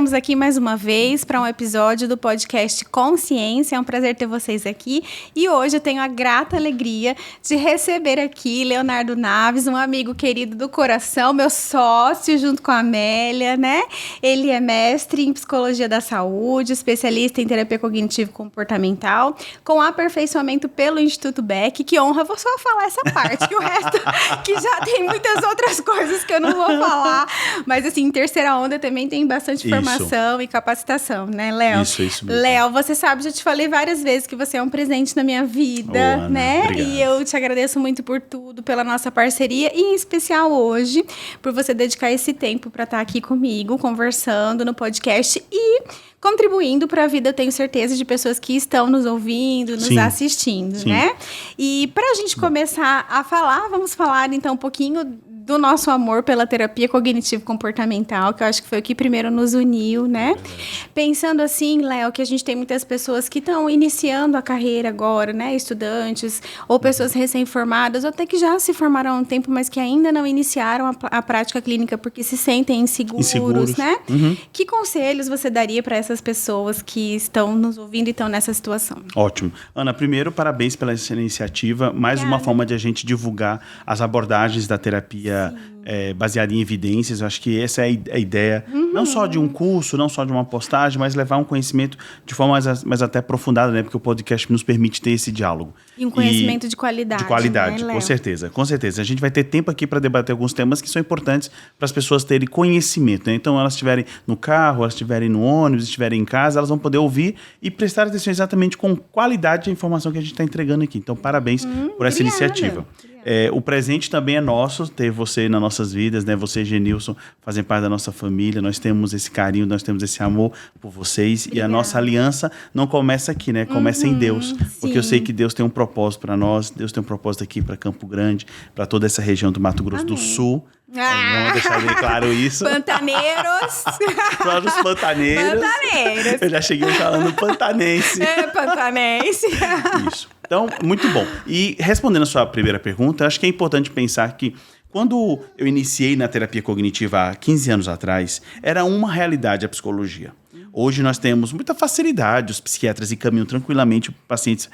estamos aqui mais uma vez para um episódio do podcast Consciência. É um prazer ter vocês aqui. E hoje eu tenho a grata alegria de receber aqui Leonardo Naves, um amigo querido do coração, meu sócio junto com a Amélia, né? Ele é mestre em Psicologia da Saúde, especialista em Terapia Cognitivo-Comportamental, com aperfeiçoamento pelo Instituto Beck. Que honra, vou só falar essa parte, que o resto, que já tem muitas outras coisas que eu não vou falar. Mas assim, em terceira onda também tem bastante formação e capacitação, né, Léo? Isso mesmo. Léo, você sabe, já te falei várias vezes que você é um presente na minha vida, Ana, né? obrigado. E eu te agradeço muito por tudo, pela nossa parceria e em especial hoje, por você dedicar esse tempo para estar aqui comigo, conversando no podcast e contribuindo para a vida, eu tenho certeza, de pessoas que estão nos ouvindo, nos assistindo, né? E para a gente começar a falar, vamos falar então um pouquinho do nosso amor pela terapia cognitivo-comportamental, que eu acho que foi o que primeiro nos uniu, né? Pensando assim, Léo, que a gente tem muitas pessoas que estão iniciando a carreira agora, né? Estudantes ou pessoas recém-formadas, ou até que já se formaram há um tempo, mas que ainda não iniciaram a prática clínica porque se sentem inseguros, né? Que conselhos você daria para essas pessoas que estão nos ouvindo e estão nessa situação? Ótimo. Ana, primeiro, parabéns pela essa iniciativa. Mais uma forma de a gente divulgar as abordagens da terapia baseada em evidências. Eu acho que essa é a ideia, não só de um curso, não só de uma postagem, mas levar um conhecimento de forma mais até aprofundada, né? Porque o podcast nos permite ter esse diálogo. E um conhecimento de qualidade. De qualidade, né, com certeza. Com certeza. A gente vai ter tempo aqui para debater alguns temas que são importantes para as pessoas terem conhecimento, né? Então, elas estiverem no carro, elas estiverem no ônibus, estiverem em casa, elas vão poder ouvir e prestar atenção exatamente com qualidade a informação que a gente está entregando aqui. Então, parabéns por essa iniciativa. O presente também é nosso, ter você nas nossas vidas, né? Você e Genilson fazem parte da nossa família, nós temos esse carinho, nós temos esse amor por vocês. E a nossa aliança não começa aqui, né? Começa em Deus, porque eu sei que Deus tem um propósito para nós, Deus tem um propósito aqui para Campo Grande, para toda essa região do Mato Grosso do Sul. Vamos deixar bem claro isso. Pantaneiros. Para os pantaneiros. Eu já cheguei falando pantanense. Pantanense. Isso. Então, muito bom. E respondendo a sua primeira pergunta, acho que é importante pensar que quando eu iniciei na terapia cognitiva há 15 anos atrás, era uma realidade a psicologia. Hoje nós temos muita facilidade, os psiquiatras encaminham tranquilamente pacientes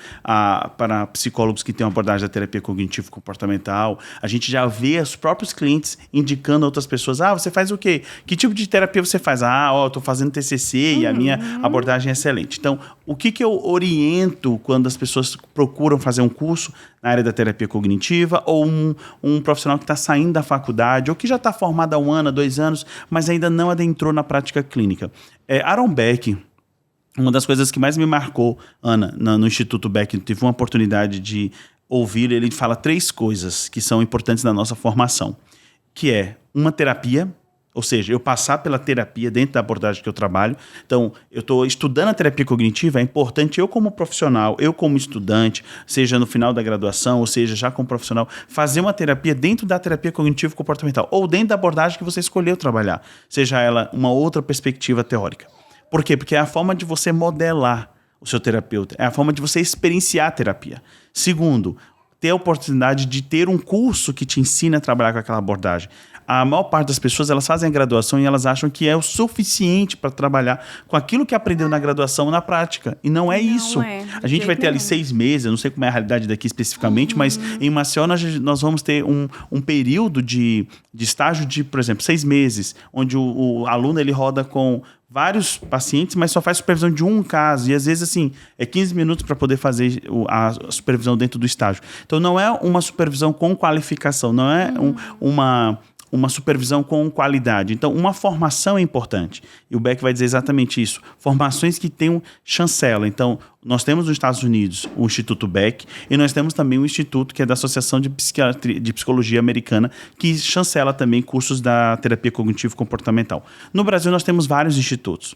para psicólogos que têm uma abordagem da terapia cognitivo-comportamental. A gente já vê os próprios clientes indicando a outras pessoas, você faz o quê? Que tipo de terapia você faz? Eu estou fazendo TCC e a minha abordagem é excelente. Então, o que eu oriento quando as pessoas procuram fazer um curso na área da terapia cognitiva ou um profissional que está saindo da faculdade ou que já está formado há 1 ano, 2 anos, mas ainda não adentrou na prática clínica? Aaron Beck, uma das coisas que mais me marcou, Ana, no Instituto Beck, tive uma oportunidade de ouvir, ele fala 3 coisas que são importantes na nossa formação, que é uma terapia, ou seja, eu passar pela terapia dentro da abordagem que eu trabalho. Então, eu estou estudando a terapia cognitiva, é importante eu como profissional, eu como estudante, seja no final da graduação, ou seja, já como profissional, fazer uma terapia dentro da terapia cognitivo-comportamental, ou dentro da abordagem que você escolheu trabalhar, seja ela uma outra perspectiva teórica. Por quê? Porque é a forma de você modelar o seu terapeuta, é a forma de você experienciar a terapia. Segundo, ter a oportunidade de ter um curso que te ensine a trabalhar com aquela abordagem. A maior parte das pessoas, elas fazem a graduação e elas acham que é o suficiente para trabalhar com aquilo que aprendeu na graduação na prática. E não é isso. A gente vai ter ali 6 meses, eu não sei como é a realidade daqui especificamente, mas em Maceió nós vamos ter um período de estágio de, por exemplo, 6 meses, onde o aluno ele roda com vários pacientes, mas só faz supervisão de um caso. E às vezes, assim, é 15 minutos para poder fazer a supervisão dentro do estágio. Então, não é uma supervisão com qualificação, não é uma supervisão com qualidade. Então, uma formação é importante. E o Beck vai dizer exatamente isso. Formações que tenham chancela. Então, nós temos nos Estados Unidos o Instituto Beck e nós temos também um instituto que é da Associação de Psicologia Americana, que chancela também cursos da terapia cognitivo-comportamental. No Brasil, nós temos vários institutos.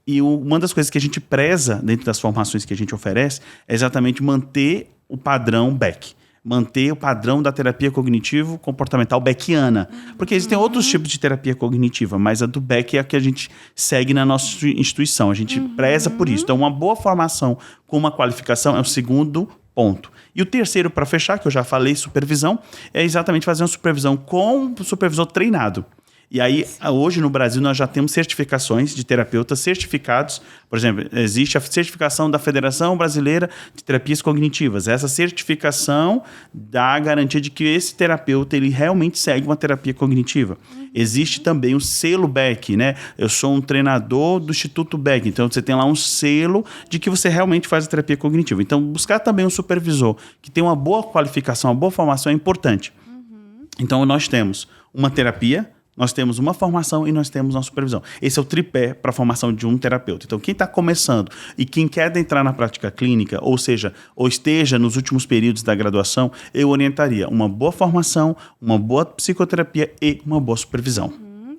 E uma das coisas que a gente preza dentro das formações que a gente oferece é exatamente manter o padrão Beck. Manter o padrão da terapia cognitivo-comportamental beckiana. Porque existem outros tipos de terapia cognitiva, mas a do Beck é a que a gente segue na nossa instituição. A gente preza por isso. Então, uma boa formação com uma qualificação é o segundo ponto. E o terceiro, para fechar, que eu já falei, supervisão, é exatamente fazer uma supervisão com um supervisor treinado. E aí, hoje no Brasil, nós já temos certificações de terapeutas certificados. Por exemplo, existe a certificação da Federação Brasileira de Terapias Cognitivas. Essa certificação dá a garantia de que esse terapeuta ele realmente segue uma terapia cognitiva. Existe também o selo Beck, né? Eu sou um treinador do Instituto Beck. Então, você tem lá um selo de que você realmente faz a terapia cognitiva. Então, buscar também um supervisor que tem uma boa qualificação, uma boa formação é importante. Então, nós temos uma terapia, nós temos uma formação e nós temos uma supervisão. Esse é o tripé para a formação de um terapeuta. Então, quem está começando e quem quer entrar na prática clínica, ou seja, ou esteja nos últimos períodos da graduação, eu orientaria uma boa formação, uma boa psicoterapia e uma boa supervisão.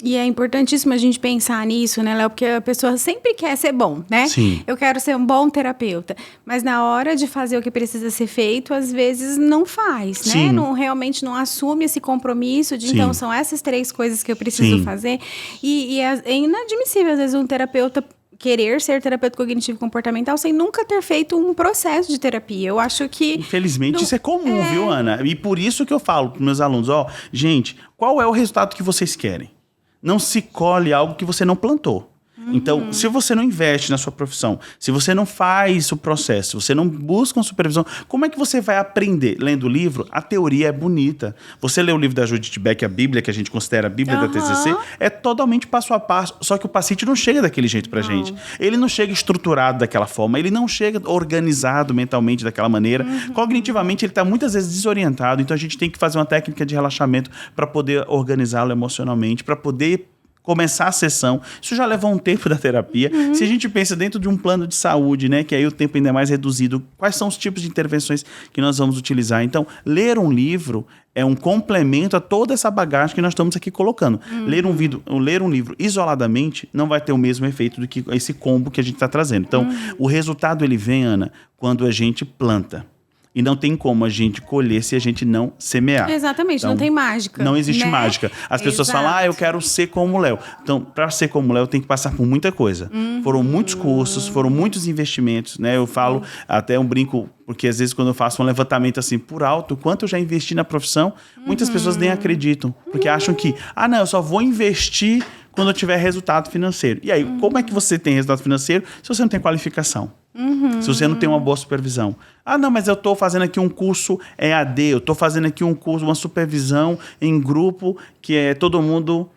E é importantíssimo a gente pensar nisso, né, Léo? Porque a pessoa sempre quer ser bom, né? Sim. Eu quero ser um bom terapeuta. Mas na hora de fazer o que precisa ser feito, às vezes não faz, né? Sim. Realmente não assume esse compromisso de, Sim. então, são essas 3 coisas que eu preciso Sim. fazer. E é inadmissível, às vezes, um terapeuta querer ser terapeuta cognitivo comportamental sem nunca ter feito um processo de terapia. Eu acho que... Infelizmente, isso é comum, viu, Ana? E por isso que eu falo para meus alunos, gente, qual é o resultado que vocês querem? Não se colhe algo que você não plantou. Então, se você não investe na sua profissão, se você não faz o processo, se você não busca uma supervisão, como é que você vai aprender? Lendo o livro, a teoria é bonita. Você lê o livro da Judith Beck, a Bíblia, que a gente considera a Bíblia da TCC, é totalmente passo a passo, só que o paciente não chega daquele jeito pra gente. Ele não chega estruturado daquela forma, ele não chega organizado mentalmente daquela maneira. Cognitivamente, ele está muitas vezes desorientado, então a gente tem que fazer uma técnica de relaxamento para poder organizá-lo emocionalmente, para poder começar a sessão. Isso já leva um tempo da terapia. Se a gente pensa dentro de um plano de saúde, né, que aí o tempo ainda é mais reduzido, quais são os tipos de intervenções que nós vamos utilizar? Então, ler um livro é um complemento a toda essa bagagem que nós estamos aqui colocando. Ler um livro isoladamente não vai ter o mesmo efeito do que esse combo que a gente está trazendo. Então, o resultado ele vem, Ana, quando a gente planta. E não tem como a gente colher se a gente não semear. Exatamente, então, não tem mágica. Não existe né? mágica. As pessoas falam, eu quero ser como o Léo. Então, para ser como o Léo, tem que passar por muita coisa. Foram muitos cursos, foram muitos investimentos, né? Eu falo, até um brinco, porque às vezes quando eu faço um levantamento assim, por alto, quanto eu já investi na profissão, muitas pessoas nem acreditam. Porque acham que, eu só vou investir quando eu tiver resultado financeiro. E aí, como é que você tem resultado financeiro se você não tem qualificação? Se você não tem uma boa supervisão. Mas eu estou fazendo aqui um curso EAD, eu estou fazendo aqui um curso, uma supervisão em grupo, que é todo mundo,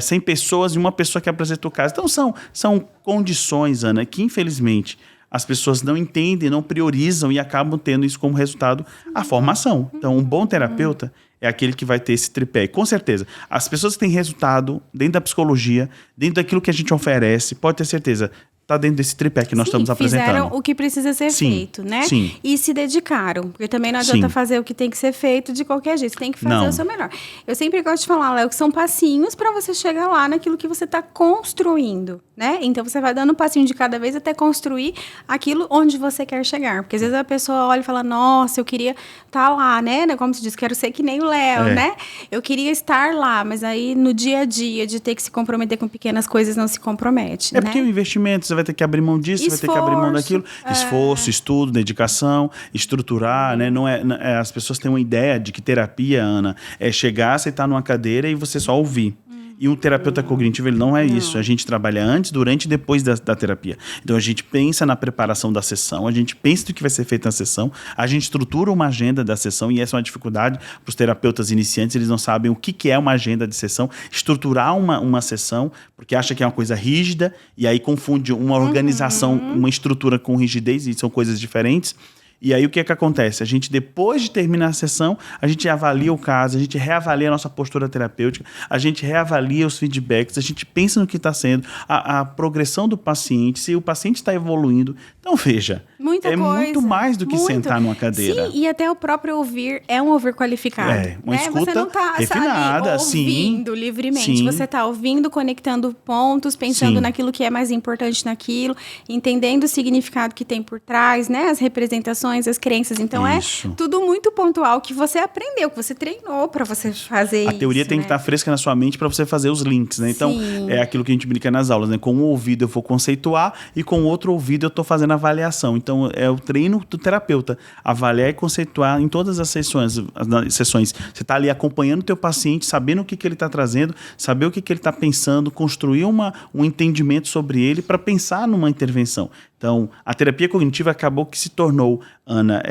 100 pessoas e uma pessoa que apresenta o caso. Então, são condições, Ana, que infelizmente as pessoas não entendem, não priorizam e acabam tendo isso como resultado a formação. Então, um bom terapeuta é aquele que vai ter esse tripé. E, com certeza, as pessoas que têm resultado dentro da psicologia, dentro daquilo que a gente oferece, pode ter certeza, está dentro desse tripé que nós estamos apresentando. Fizeram o que precisa ser feito, né? Sim. E se dedicaram. Porque também não adianta fazer o que tem que ser feito de qualquer jeito. Você tem que fazer o seu melhor. Eu sempre gosto de falar, Léo, que são passinhos para você chegar lá naquilo que você está construindo, né? Então, você vai dando um passinho de cada vez até construir aquilo onde você quer chegar. Porque às vezes a pessoa olha e fala, nossa, eu queria estar lá, né? Como se diz, quero ser que nem o Léo, né? Eu queria estar lá, mas aí no dia a dia de ter que se comprometer com pequenas coisas não se compromete, né? Porque o investimento, você vai ter que abrir mão disso, você vai ter que abrir mão daquilo. Esforço, estudo, dedicação, estruturar, né? As pessoas têm uma ideia de que terapia, Ana, é chegar, sentar numa cadeira e você só ouvir. E um terapeuta cognitivo, ele não é isso. A gente trabalha antes, durante e depois da terapia. Então, a gente pensa na preparação da sessão, a gente pensa no que vai ser feito na sessão, a gente estrutura uma agenda da sessão, e essa é uma dificuldade para os terapeutas iniciantes, eles não sabem o que é uma agenda de sessão, estruturar uma sessão, porque acha que é uma coisa rígida, e aí confunde uma organização, uma estrutura com rigidez, e são coisas diferentes. E aí o que acontece? A gente, depois de terminar a sessão, a gente avalia o caso, a gente reavalia a nossa postura terapêutica, a gente reavalia os feedbacks, a gente pensa no que está sendo, a progressão do paciente, se o paciente está evoluindo. Então, veja, muita coisa, muito mais do que sentar numa cadeira. Sim, e até o próprio ouvir é um ouvir qualificado. Uma escuta você não está refinada, ouvindo livremente. Você está ouvindo, conectando pontos, pensando naquilo que é mais importante naquilo, entendendo o significado que tem por trás, né? As representações emoções, as crenças. Então, Isso. é tudo muito pontual que você aprendeu, que você treinou para você fazer isso. A teoria tem que estar fresca na sua mente para você fazer os links, né? Então, Sim. é aquilo que a gente brinca nas aulas, né? Com um ouvido eu vou conceituar e com o outro ouvido eu estou fazendo avaliação. Então, é o treino do terapeuta. Avaliar e conceituar em todas as sessões. Você está ali acompanhando o teu paciente, sabendo o que ele está trazendo, saber o que ele está pensando, construir um entendimento sobre ele para pensar numa intervenção. Então, a terapia cognitiva acabou que se tornou, Ana,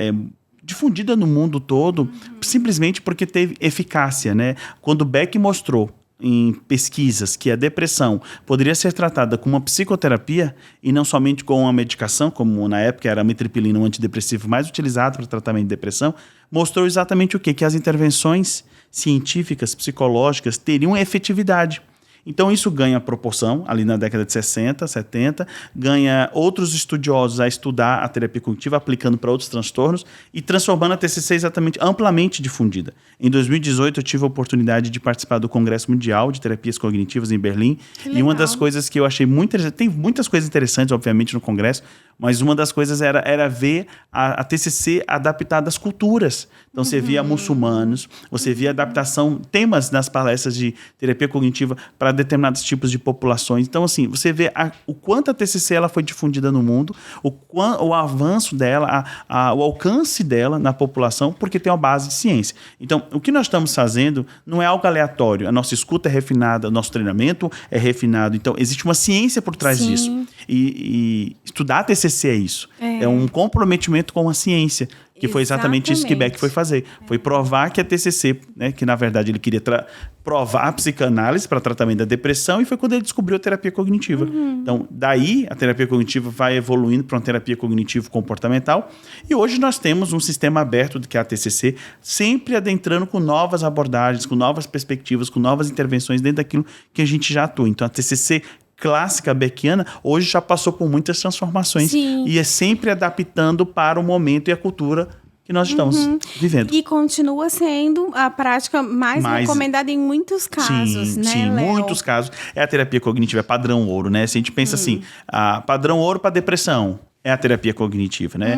difundida no mundo todo, simplesmente porque teve eficácia, né? Quando Beck mostrou em pesquisas que a depressão poderia ser tratada com uma psicoterapia e não somente com uma medicação, como na época era a amitriptilina, um antidepressivo mais utilizado para tratamento de depressão, mostrou exatamente o quê? Que as intervenções científicas, psicológicas teriam efetividade. Então isso ganha proporção, ali na década de 60, 70, ganha outros estudiosos a estudar a terapia cognitiva, aplicando para outros transtornos e transformando a TCC exatamente amplamente difundida. Em 2018 eu tive a oportunidade de participar do Congresso Mundial de Terapias Cognitivas em Berlim. E uma das coisas que eu achei muito interessante, tem muitas coisas interessantes obviamente no Congresso, mas uma das coisas era ver a TCC adaptada às culturas. Então você via muçulmanos, você via adaptação, temas nas palestras de terapia cognitiva para determinados tipos de populações. Então, assim, você vê o quanto a TCC ela foi difundida no mundo, o avanço dela, o alcance dela na população, porque tem uma base de ciência. Então, o que nós estamos fazendo não é algo aleatório. A nossa escuta é refinada, o nosso treinamento é refinado. Então, existe uma ciência por trás disso. E estudar a TCC é isso. É um comprometimento com a ciência. Que foi exatamente isso que Beck foi fazer. Foi provar que a TCC, né, que na verdade ele queria provar a psicanálise para tratamento da depressão, e foi quando ele descobriu a terapia cognitiva. Então, daí a terapia cognitiva vai evoluindo para uma terapia cognitivo-comportamental, e hoje nós temos um sistema aberto que é a TCC, sempre adentrando com novas abordagens, com novas perspectivas, com novas intervenções dentro daquilo que a gente já atua. Então, a TCC clássica beckiana, hoje já passou por muitas transformações. Sim. E é sempre adaptando para o momento e a cultura que nós estamos vivendo. E continua sendo a prática mais recomendada em muitos casos, né, Sim, Léo? muitos casos. É a terapia cognitiva, é padrão ouro, né? Se a gente pensa assim, padrão ouro para depressão, é a terapia cognitiva, né?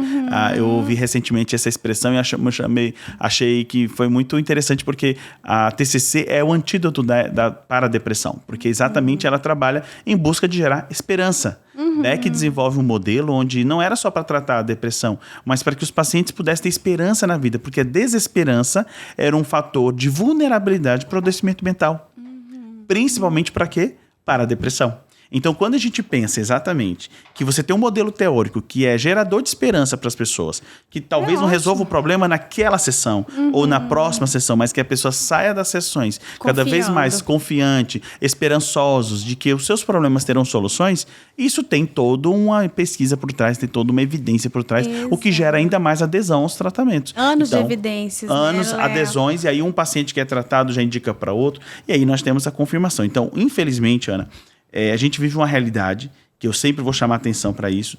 Eu ouvi recentemente essa expressão e achei que foi muito interessante, porque a TCC é o antídoto para a depressão, porque exatamente ela trabalha em busca de gerar esperança. Beck desenvolve um modelo onde não era só para tratar a depressão, mas para que os pacientes pudessem ter esperança na vida, porque a desesperança era um fator de vulnerabilidade para o adoecimento mental. Principalmente para quê? Para a depressão. Então, quando a gente pensa exatamente que você tem um modelo teórico que é gerador de esperança para as pessoas, que talvez não resolva o problema naquela sessão ou na próxima sessão, mas que a pessoa saia das sessões cada vez mais confiante, esperançosos de que os seus problemas terão soluções, isso tem toda uma pesquisa por trás, tem toda uma evidência por trás, o que gera ainda mais adesão aos tratamentos. Anos de evidências. Anos, né, adesões, e aí um paciente que é tratado já indica para outro, e aí nós temos a confirmação. Então, infelizmente, Ana, a gente vive uma realidade, que eu sempre vou chamar atenção para isso,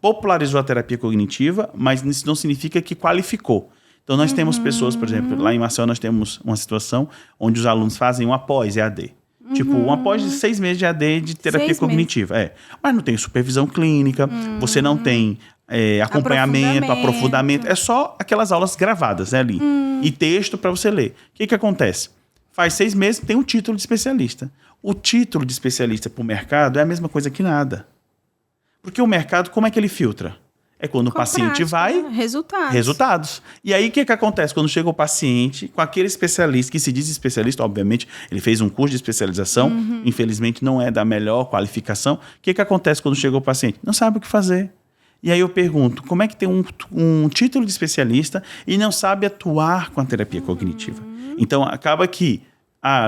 popularizou a terapia cognitiva, mas isso não significa que qualificou. Então, nós temos pessoas, por exemplo, lá em Maceió nós temos uma situação onde os alunos fazem um após EAD. Tipo, um após de 6 meses de EAD de terapia cognitiva. Mas não tem supervisão clínica, você não tem acompanhamento, aprofundamento. É só aquelas aulas gravadas, né, ali. E texto para você ler. O que acontece? Faz 6 meses, tem um título de especialista. O título de especialista para o mercado é a mesma coisa que nada. Porque o mercado, como é que ele filtra? É quando o paciente vai... Resultados. E aí, o que acontece? Quando chega o paciente com aquele especialista, que se diz especialista, obviamente, ele fez um curso de especialização, infelizmente não é da melhor qualificação. O que acontece quando chega o paciente? Não sabe o que fazer. E aí eu pergunto, como é que tem um título de especialista e não sabe atuar com a terapia cognitiva? Então, acaba que,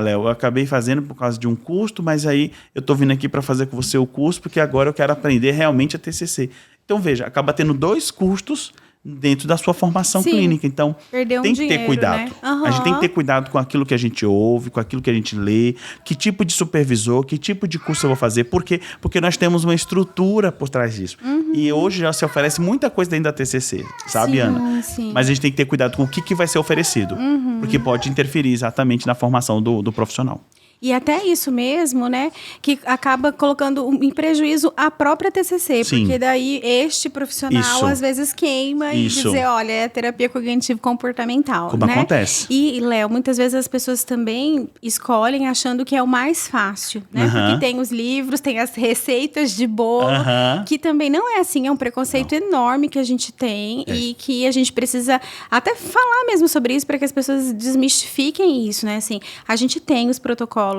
Léo, eu acabei fazendo por causa de um custo, mas aí eu estou vindo aqui para fazer com você o curso, porque agora eu quero aprender realmente a TCC. Então, veja, acaba tendo 2 custos dentro da sua formação clínica. Então, tem que ter cuidado. Né? A gente tem que ter cuidado com aquilo que a gente ouve, com aquilo que a gente lê, que tipo de supervisor, que tipo de curso eu vou fazer. Por quê? Porque nós temos uma estrutura por trás disso. E hoje já se oferece muita coisa dentro da TCC, sabe, Ana? Sim. Mas a gente tem que ter cuidado com o que vai ser oferecido, porque pode interferir exatamente na formação do profissional. E até isso mesmo, né, que acaba colocando em prejuízo a própria TCC, Sim. porque daí este profissional Isso. às vezes queima Isso. e dizer, olha, é terapia cognitivo-comportamental, Como né? acontece. E, Léo, muitas vezes as pessoas também escolhem achando que é o mais fácil, né? Aham. Porque tem os livros, tem as receitas de bolo, Aham. que também não é assim, é um preconceito enorme que a gente tem e que a gente precisa até falar mesmo sobre isso para que as pessoas desmistifiquem isso, né? Assim, a gente tem os protocolos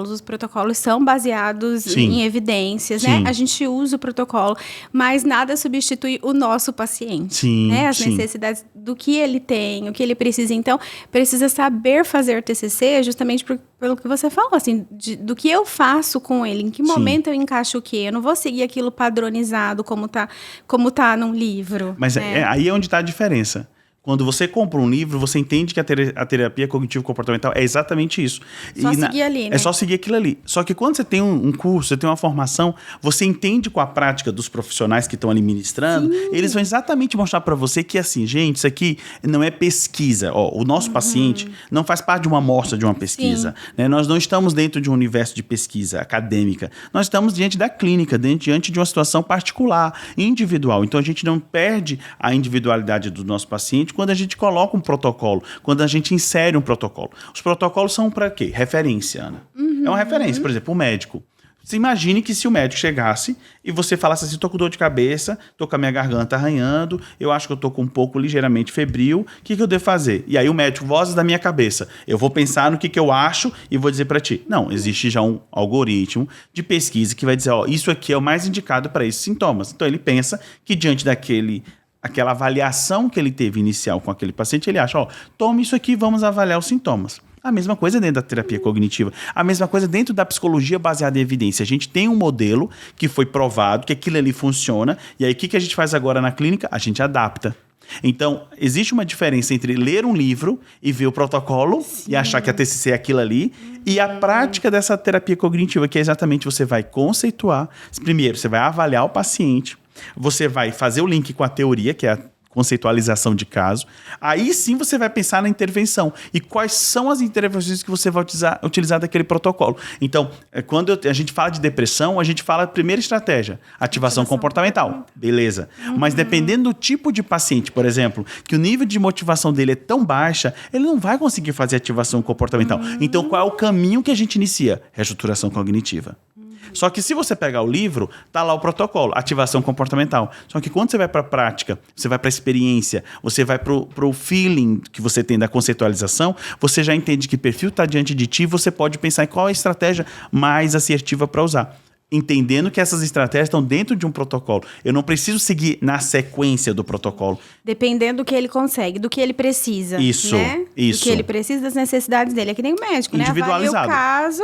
são baseados Sim. em evidências, Sim. né? A gente usa o protocolo, mas nada substitui o nosso paciente, Sim, né? As sim. necessidades do que ele tem, o que ele precisa. Então, precisa saber fazer TCC justamente pelo que você falou, assim, do que eu faço com ele, em que momento eu encaixo o quê? Eu não vou seguir aquilo padronizado como tá num livro. Mas né? aí é onde está a diferença. Quando você compra um livro, você entende que a terapia cognitivo-comportamental é exatamente isso. Só seguir ali, né? É só seguir aquilo ali. Só que quando você tem um curso, você tem uma formação, você entende com a prática dos profissionais que estão ali ministrando, eles vão exatamente mostrar para você que, assim, gente, isso aqui não é pesquisa. Ó, o nosso paciente não faz parte de uma amostra de uma pesquisa. Né? Nós não estamos dentro de um universo de pesquisa acadêmica. Nós estamos diante da clínica, diante de uma situação particular, individual. Então, a gente não perde a individualidade do nosso paciente quando a gente coloca um protocolo, quando a gente insere um protocolo. Os protocolos são para quê? Referência, Ana. É uma referência, por exemplo, o médico. Você imagine que se o médico chegasse e você falasse assim, tô com dor de cabeça, tô com a minha garganta arranhando, eu acho que eu tô com um pouco ligeiramente febril, o que eu devo fazer? E aí o médico, vozes da minha cabeça, eu vou pensar no que eu acho e vou dizer para ti. Não, existe já um algoritmo de pesquisa que vai dizer, ó, isso aqui é o mais indicado para esses sintomas. Então ele pensa que diante aquela avaliação que ele teve inicial com aquele paciente, ele acha, ó, tome isso aqui, vamos avaliar os sintomas. A mesma coisa dentro da terapia cognitiva. A mesma coisa dentro da psicologia baseada em evidência. A gente tem um modelo que foi provado, que aquilo ali funciona, e aí o que a gente faz agora na clínica? A gente adapta. Então, existe uma diferença entre ler um livro e ver o protocolo e achar que a TCC é aquilo ali e a prática dessa terapia cognitiva, que é exatamente você vai conceituar. Primeiro, você vai avaliar o paciente, você vai fazer o link com a teoria, que é a conceitualização de caso. Aí sim você vai pensar na intervenção. E quais são as intervenções que você vai utilizar daquele protocolo. Então, quando a gente fala de depressão, a gente fala a primeira estratégia, ativação comportamental. Beleza. Mas dependendo do tipo de paciente, por exemplo, que o nível de motivação dele é tão baixa, ele não vai conseguir fazer ativação comportamental. Então, qual é o caminho que a gente inicia? Reestruturação cognitiva. Só que se você pegar o livro, tá lá o protocolo, ativação comportamental. Só que quando você vai para a prática, você vai para a experiência, você vai para o feeling que você tem da conceitualização, você já entende que perfil está diante de ti, você pode pensar em qual é a estratégia mais assertiva para usar. Entendendo que essas estratégias estão dentro de um protocolo. Eu não preciso seguir na sequência do protocolo. Dependendo do que ele consegue, do que ele precisa. Isso, né? isso. Do que ele precisa, das necessidades dele. É que nem o médico, né? Individualizado. Avalia o caso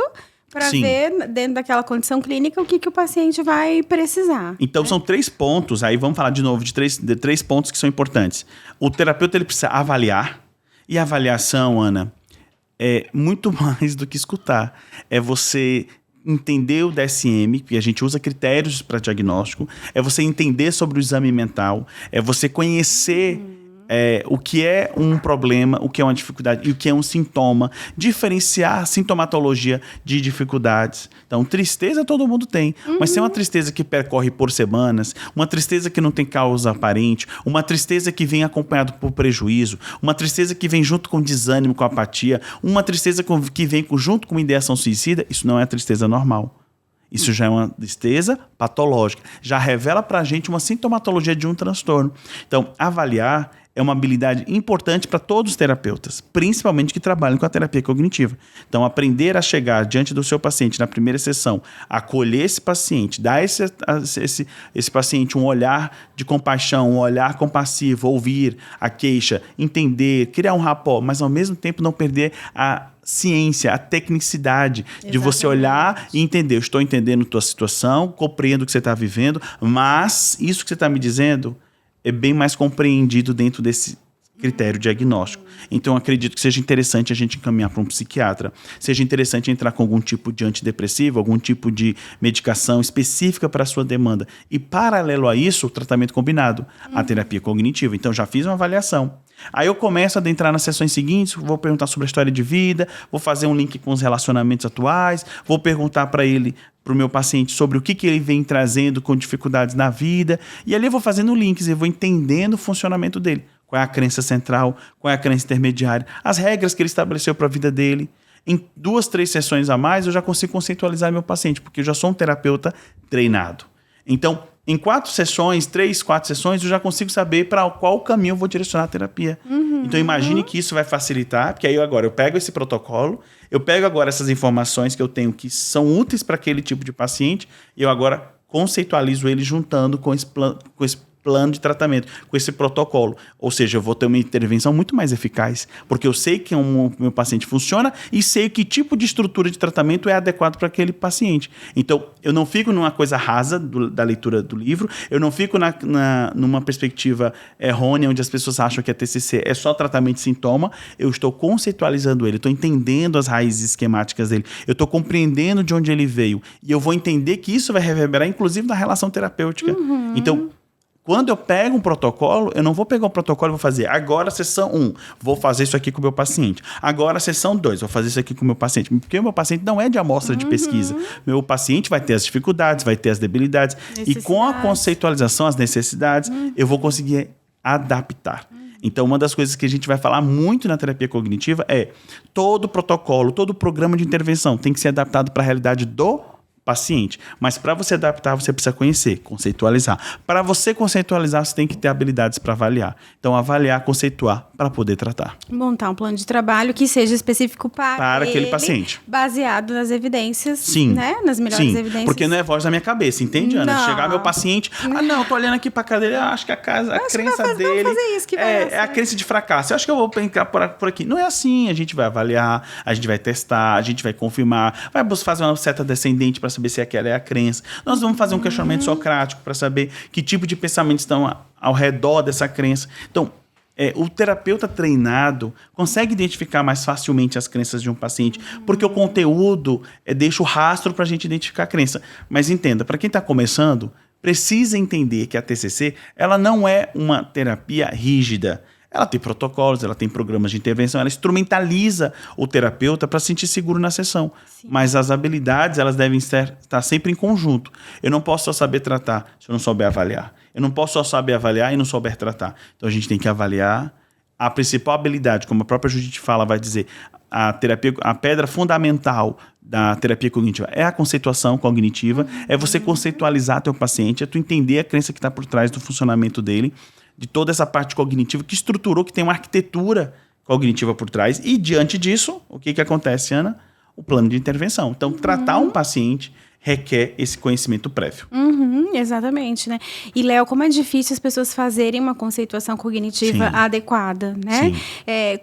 para ver, dentro daquela condição clínica, o que o paciente vai precisar. Então, são 3 pontos. Aí vamos falar de novo de três pontos que são importantes. O terapeuta ele precisa avaliar. E a avaliação, Ana, é muito mais do que escutar. É você entender o DSM, que a gente usa critérios para diagnóstico, é você entender sobre o exame mental, é você conhecer o que é um problema, o que é uma dificuldade e o que é um sintoma, diferenciar a sintomatologia de dificuldades. Então, tristeza todo mundo tem, mas tem uma tristeza que percorre por semanas, uma tristeza que não tem causa aparente, uma tristeza que vem acompanhado por prejuízo, uma tristeza que vem junto com desânimo, com apatia, uma tristeza que vem junto com ideação suicida. Isso não é tristeza normal. Isso já é uma tristeza patológica. Já revela pra gente uma sintomatologia de um transtorno. Então, avaliar é uma habilidade importante para todos os terapeutas, principalmente que trabalham com a terapia cognitiva. Então, aprender a chegar diante do seu paciente na primeira sessão, acolher esse paciente, dar esse paciente um olhar de compaixão, um olhar compassivo, ouvir a queixa, entender, criar um rapport, mas ao mesmo tempo não perder a ciência, a tecnicidade de você olhar e entender. Eu estou entendendo a tua situação, compreendo o que você está vivendo, mas isso que você está me dizendo é bem mais compreendido dentro desse critério diagnóstico. Então, eu acredito que seja interessante a gente encaminhar para um psiquiatra, seja interessante entrar com algum tipo de antidepressivo, algum tipo de medicação específica para a sua demanda. E, paralelo a isso, o tratamento combinado, a terapia cognitiva. Então, já fiz uma avaliação. Aí eu começo a adentrar nas sessões seguintes, vou perguntar sobre a história de vida, vou fazer um link com os relacionamentos atuais, vou perguntar para o meu paciente sobre o que ele vem trazendo com dificuldades na vida, e ali eu vou fazendo links, eu vou entendendo o funcionamento dele. Qual é a crença central, qual é a crença intermediária, as regras que ele estabeleceu para a vida dele. Em 2, 3 sessões a mais, eu já consigo conceitualizar meu paciente, porque eu já sou um terapeuta treinado. Então, em 4 sessões, 3, 4 sessões, eu já consigo saber para qual caminho eu vou direcionar a terapia. Então, imagine que isso vai facilitar, porque aí agora eu pego esse protocolo, eu pego agora essas informações que eu tenho que são úteis para aquele tipo de paciente, e eu agora conceitualizo ele juntando com esse plano de tratamento, com esse protocolo. Ou seja, eu vou ter uma intervenção muito mais eficaz, porque eu sei que o meu paciente funciona e sei que tipo de estrutura de tratamento é adequado para aquele paciente. Então, eu não fico numa coisa rasa da leitura do livro, eu não fico numa perspectiva errônea, onde as pessoas acham que a TCC é só tratamento de sintoma. Eu estou conceitualizando ele, estou entendendo as raízes esquemáticas dele, eu estou compreendendo de onde ele veio, e eu vou entender que isso vai reverberar, inclusive, na relação terapêutica. Então, quando eu pego um protocolo, eu não vou pegar um protocolo e vou fazer agora sessão 1, vou fazer isso aqui com o meu paciente. Agora sessão 2, vou fazer isso aqui com o meu paciente. Porque o meu paciente não é de amostra de pesquisa. Meu paciente vai ter as dificuldades, vai ter as debilidades. E com a conceitualização, as necessidades, eu vou conseguir adaptar. Então, uma das coisas que a gente vai falar muito na terapia cognitiva é todo protocolo, todo programa de intervenção tem que ser adaptado para a realidade do paciente. Mas para você adaptar, você precisa conhecer, conceitualizar. Para você conceitualizar, você tem que ter habilidades para avaliar. Então, avaliar, conceituar para poder tratar. Montar um plano de trabalho que seja específico para aquele paciente. Baseado nas evidências, sim, né? Nas melhores evidências. Porque não é voz da minha cabeça, entende, Ana? Não. Chegar meu paciente, eu tô olhando aqui para a cadeira, acho que a crença dele fazer isso, que é a crença de fracasso. Eu acho que eu vou brincar por aqui. Não é assim, a gente vai avaliar, a gente vai testar, a gente vai confirmar, vai fazer uma seta descendente para saber se aquela é a crença. Nós vamos fazer um questionamento socrático para saber que tipo de pensamentos estão ao redor dessa crença. Então, o terapeuta treinado consegue identificar mais facilmente as crenças de um paciente, porque o conteúdo deixa o rastro para a gente identificar a crença. Mas entenda, para quem está começando, precisa entender que a TCC ela não é uma terapia rígida. Ela tem protocolos, ela tem programas de intervenção, ela instrumentaliza o terapeuta para se sentir seguro na sessão. Sim. Mas as habilidades, elas devem estar sempre em conjunto. Eu não posso só saber tratar se eu não souber avaliar. Eu não posso só saber avaliar e não souber tratar. Então a gente tem que avaliar. A principal habilidade, como a própria Judith fala, vai dizer, a pedra fundamental da terapia cognitiva é a conceituação cognitiva, é você conceitualizar teu paciente, é tu entender a crença que está por trás do funcionamento dele, de toda essa parte cognitiva que estruturou, que tem uma arquitetura cognitiva por trás. E, diante disso, o que acontece, Ana? O plano de intervenção. Então, tratar um paciente requer esse conhecimento prévio. Exatamente, né? E, Léo, como é difícil as pessoas fazerem uma conceituação cognitiva adequada, né?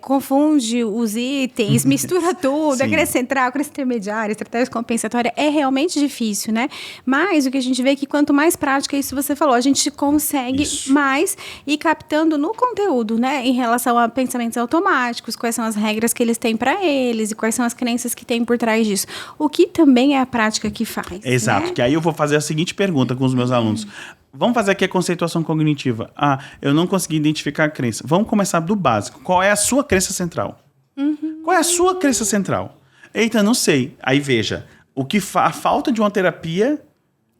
Confunde os itens, mistura tudo, a crença central, a crença intermediária, estratégia compensatória, é realmente difícil, né? Mas o que a gente vê é que quanto mais prática, isso você falou, a gente consegue mais ir captando no conteúdo, né? Em relação a pensamentos automáticos, quais são as regras que eles têm para eles e quais são as crenças que tem por trás disso. O que também é a prática que faz. Exato, né? Que aí eu vou fazer a seguinte pergunta com os meus alunos. Vamos fazer aqui a conceituação cognitiva. Eu não consegui identificar a crença. Vamos começar do básico. Qual é a sua crença central? Qual é a sua crença central? Eita, não sei. Aí veja, a falta de uma terapia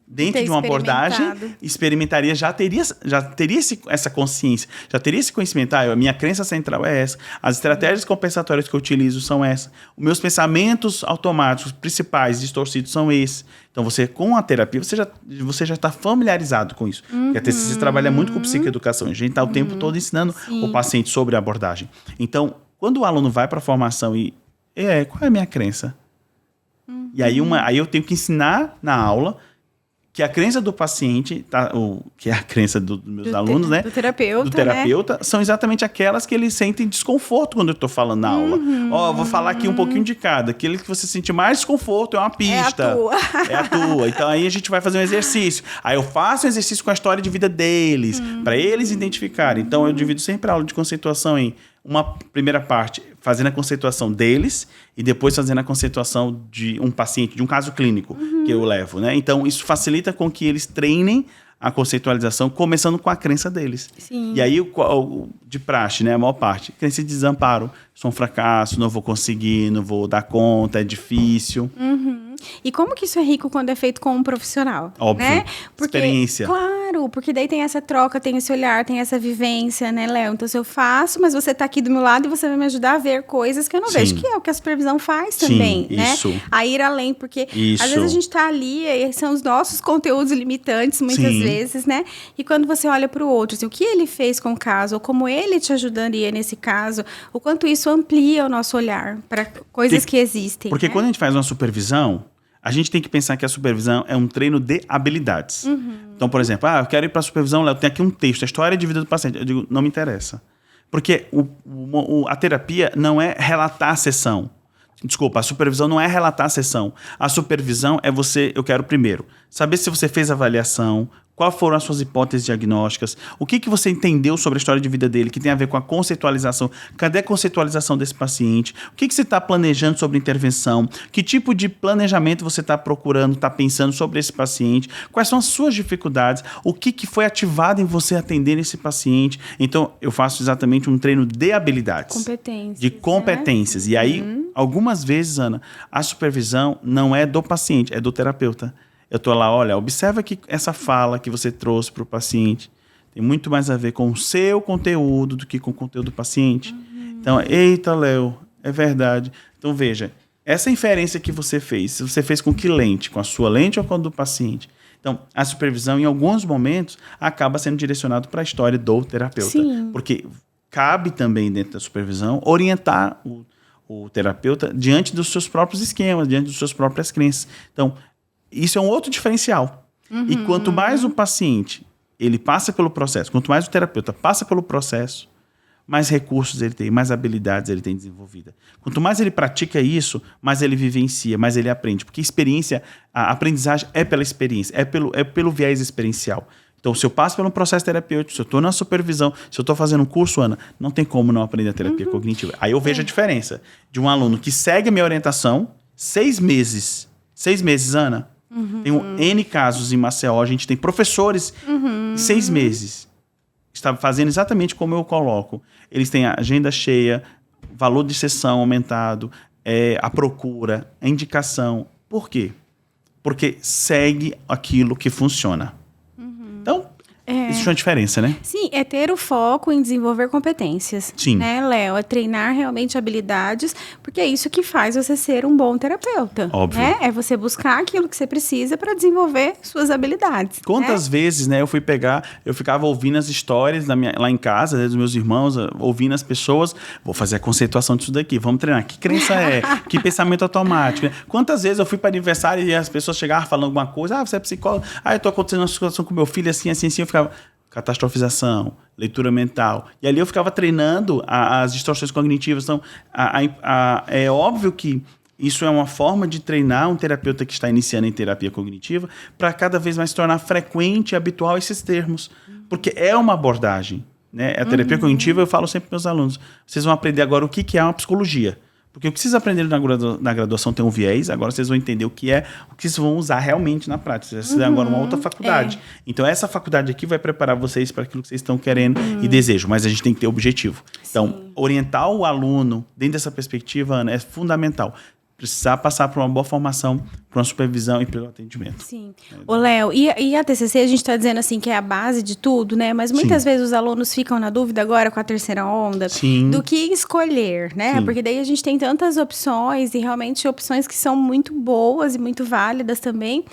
dentro de uma abordagem, experimentaria, já teria essa consciência, já teria esse conhecimento. A minha crença central é essa. As estratégias compensatórias que eu utilizo são essas. Os meus pensamentos automáticos principais distorcidos são esses. Então, com a terapia, você já está familiarizado com isso. Porque a TCC trabalha muito com psicoeducação. A gente está o tempo todo ensinando o paciente sobre a abordagem. Então, quando o aluno vai para a formação qual é a minha crença? E aí eu tenho que ensinar na aula que a crença do paciente, que é a crença dos meus alunos, né? Do terapeuta, né? São exatamente aquelas que eles sentem desconforto quando eu estou falando na aula. Vou falar aqui um pouquinho de cada. Aquele que você sente mais desconforto é uma pista. É a tua. Então aí a gente vai fazer um exercício. Aí eu faço um exercício com a história de vida deles, para eles identificarem. Então eu divido sempre a aula de conceituação em uma primeira parte, fazendo a conceituação deles e depois fazendo a conceituação de um paciente, de um caso clínico que eu levo, né? Então, isso facilita com que eles treinem a conceitualização, começando com a crença deles. Sim. E aí, de praxe, né, a maior parte, crença de desamparo. Sou um fracasso, não vou conseguir, não vou dar conta, é difícil. E como que isso é rico quando é feito com um profissional? Óbvio. Né? Porque, Experiência. Claro, porque daí tem essa troca, tem esse olhar, tem essa vivência, né, Léo? Então, se eu faço, mas você tá aqui do meu lado e você vai me ajudar a ver coisas que eu não Sim. vejo, que é o que a supervisão faz também, Sim, né? isso. A ir além, porque Isso. às vezes a gente tá ali e são os nossos conteúdos limitantes, muitas Sim. vezes, né? E quando você olha para o outro, assim, o que ele fez com o caso, ou como ele te ajudaria nesse caso, o quanto isso amplia o nosso olhar para coisas que existem. Porque né? quando a gente faz uma supervisão, a gente tem que pensar que a supervisão é um treino de habilidades. Então, por exemplo, eu quero ir para a supervisão, Léo, tem aqui um texto, a história de vida do paciente. Eu digo, não me interessa. Porque a terapia não é relatar a sessão. Desculpa, a supervisão não é relatar a sessão. A supervisão é eu quero primeiro saber se você fez a avaliação, quais foram as suas hipóteses diagnósticas, o que você entendeu sobre a história de vida dele, que tem a ver com a conceitualização. Cadê a conceitualização desse paciente? O que você está planejando sobre intervenção? Que tipo de planejamento você está procurando, está pensando sobre esse paciente? Quais são as suas dificuldades? O que foi ativado em você atender esse paciente? Então, eu faço exatamente um treino de habilidades. Competências. De competências. Né? E aí, algumas vezes, Ana, a supervisão não é do paciente, é do terapeuta. Eu estou lá, olha, observa que essa fala que você trouxe para o paciente tem muito mais a ver com o seu conteúdo do que com o conteúdo do paciente. Então, eita, Léo, é verdade. Então, veja, essa inferência que você fez com que lente? Com a sua lente ou com a do paciente? Então, a supervisão, em alguns momentos, acaba sendo direcionado para a história do terapeuta. Sim. Porque cabe também, dentro da supervisão, orientar o terapeuta diante dos seus próprios esquemas, diante das suas próprias crenças. Então, isso é um outro diferencial. E quanto mais o paciente ele passa pelo processo, quanto mais o terapeuta passa pelo processo, mais recursos ele tem, mais habilidades ele tem desenvolvida. Quanto mais ele pratica isso, mais ele vivencia, mais ele aprende. Porque a aprendizagem é pela experiência, é pelo viés experiencial. Então, se eu passo pelo processo terapêutico, se eu estou na supervisão, se eu estou fazendo um curso, Ana, não tem como não aprender a terapia cognitiva. Aí eu vejo a diferença de um aluno que segue a minha orientação 6 meses. 6 meses, Ana. Tem N casos em Maceió, a gente tem professores em 6 meses. Está fazendo exatamente como eu coloco. Eles têm a agenda cheia, valor de sessão aumentado, a procura, a indicação. Por quê? Porque segue aquilo que funciona. Então, existe uma diferença, né? Sim, é ter o foco em desenvolver competências. Sim. Né, Léo? É treinar realmente habilidades, porque é isso que faz você ser um bom terapeuta. Óbvio. Né? É você buscar aquilo que você precisa para desenvolver suas habilidades. Quantas vezes, né, eu ficava ouvindo as histórias lá em casa, né, dos meus irmãos, ouvindo as pessoas, vou fazer a conceituação disso daqui, vamos treinar. Que crença é? Que pensamento automático? Né? Quantas vezes eu fui para aniversário e as pessoas chegavam falando alguma coisa, você é psicólogo, eu tô acontecendo uma situação com meu filho, assim, eu ficava, catastrofização, leitura mental. E ali eu ficava treinando as distorções cognitivas. Então, é óbvio que isso é uma forma de treinar um terapeuta que está iniciando em terapia cognitiva para cada vez mais se tornar frequente e habitual esses termos. Porque é uma abordagem. Né? A terapia cognitiva, eu falo sempre para meus alunos, vocês vão aprender agora o que é uma psicologia. Porque o que vocês aprenderam na graduação tem um viés, agora vocês vão entender o que vocês vão usar realmente na prática. Vocês fizeram agora uma outra faculdade. Então, essa faculdade aqui vai preparar vocês para aquilo que vocês estão querendo e desejam, mas a gente tem que ter objetivo. Então, orientar o aluno dentro dessa perspectiva, Ana, é fundamental. Precisar passar por uma boa formação, por uma supervisão e pelo atendimento. Sim. Ô, Léo, e a TCC, a gente está dizendo assim que é a base de tudo, né? Mas muitas vezes os alunos ficam na dúvida agora com a terceira onda do que escolher, né? Sim. Porque daí a gente tem tantas opções e realmente opções que são muito boas e muito válidas também.